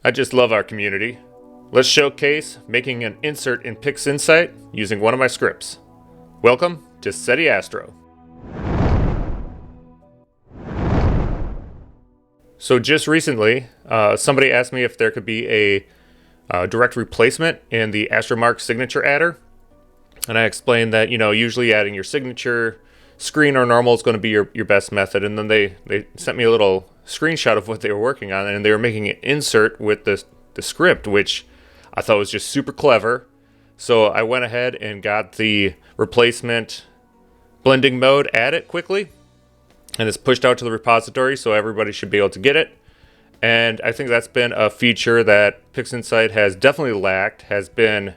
I just love our community. Let's showcase making an insert in PixInsight using one of my scripts. Welcome to SETI Astro. So just recently, somebody asked me if there could be a direct replacement in the AstroMark signature adder. And I explained that, usually adding your signature screen or normal is going to be your best method. And then they sent me a little screenshot of what they were working on, and they were making an insert with the script, which I thought was just super clever. So I went ahead and got the replacement blending mode added quickly, and it's pushed out to the repository, so everybody should be able to get it. And I think that's been a feature that PixInsight has definitely lacked, has been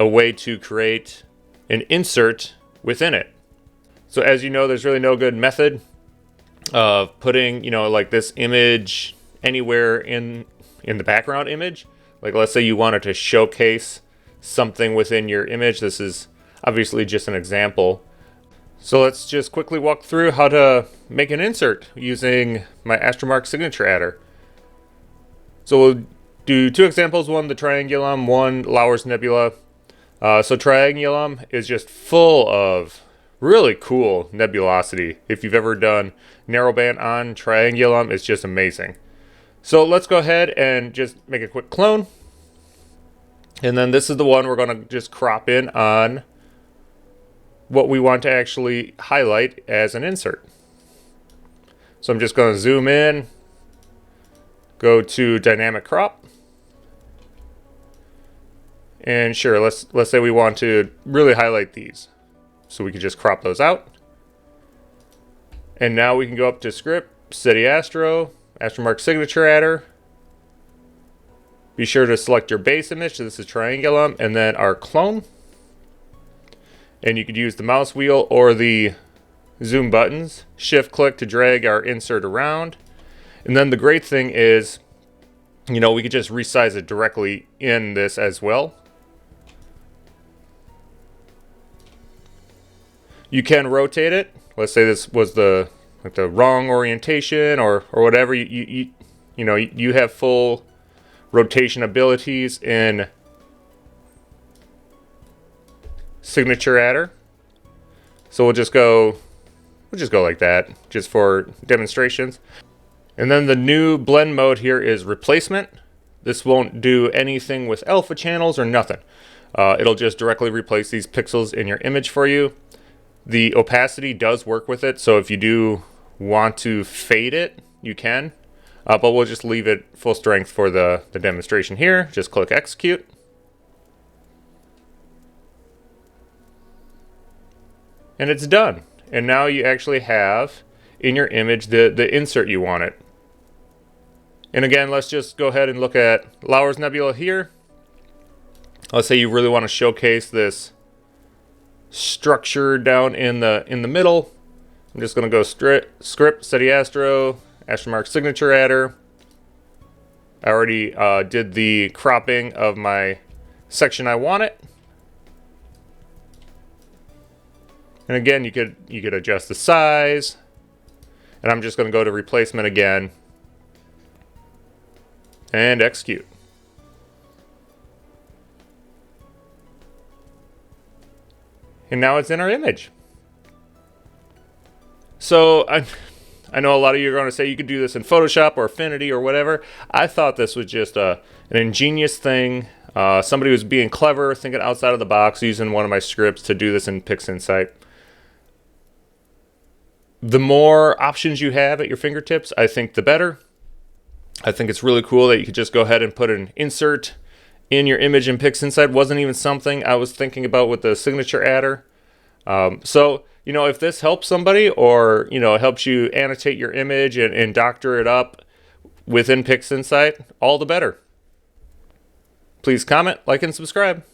a way to create an insert within it. So as you know, there's really no good method of putting, like this image anywhere in the background image. Like let's say you wanted to showcase something within your image. This is obviously just an example. So let's just quickly walk through how to make an insert using my AstroMark signature adder. So we'll do two examples, one the Triangulum, one Lauer's Nebula. So Triangulum is just full of really cool nebulosity. If you've ever done narrowband on Triangulum, it's just amazing. So let's go ahead and just make a quick clone. And then this is the one we're going to just crop in on what we want to actually highlight as an insert. So I'm just going to zoom in, go to dynamic crop. And sure, let's say we want to really highlight these. So we can just crop those out. And now we can go up to script, SETI Astro, AstroMark signature adder. Be sure to select your base image. So this is Triangulum, and then our clone. And you could use the mouse wheel or the zoom buttons. Shift click to drag our insert around. And then the great thing is, we could just resize it directly in this as well. You can rotate it. Let's say this was the wrong orientation or whatever. You have full rotation abilities in signature adder. So we'll just go like that just for demonstrations. And then the new blend mode here is replacement. This won't do anything with alpha channels or nothing. It'll just directly replace these pixels in your image for you. The opacity does work with it, so if you do want to fade it, you can. But we'll just leave it full strength for the demonstration here. Just click execute. And it's done. And now you actually have in your image the insert you wanted. And again, let's just go ahead and look at Lauer's Nebula here. Let's say you really want to showcase this structure down in the middle. I'm just going to go script, SETI Astro, AstroMark signature adder. I already did the cropping of my section I want it. And again, you could adjust the size. And I'm just going to go to replacement again and execute. And now it's in our image. So I know a lot of you are going to say you could do this in Photoshop or Affinity or whatever. I thought this was just an ingenious thing. Somebody was being clever, thinking outside of the box, using one of my scripts to do this in PixInsight. The more options you have at your fingertips, I think the better. I think it's really cool that you could just go ahead and put an insert in your image in PixInsight. Wasn't even something I was thinking about with the signature adder. So, if this helps somebody or, helps you annotate your image and doctor it up within PixInsight, all the better. Please comment, like, and subscribe.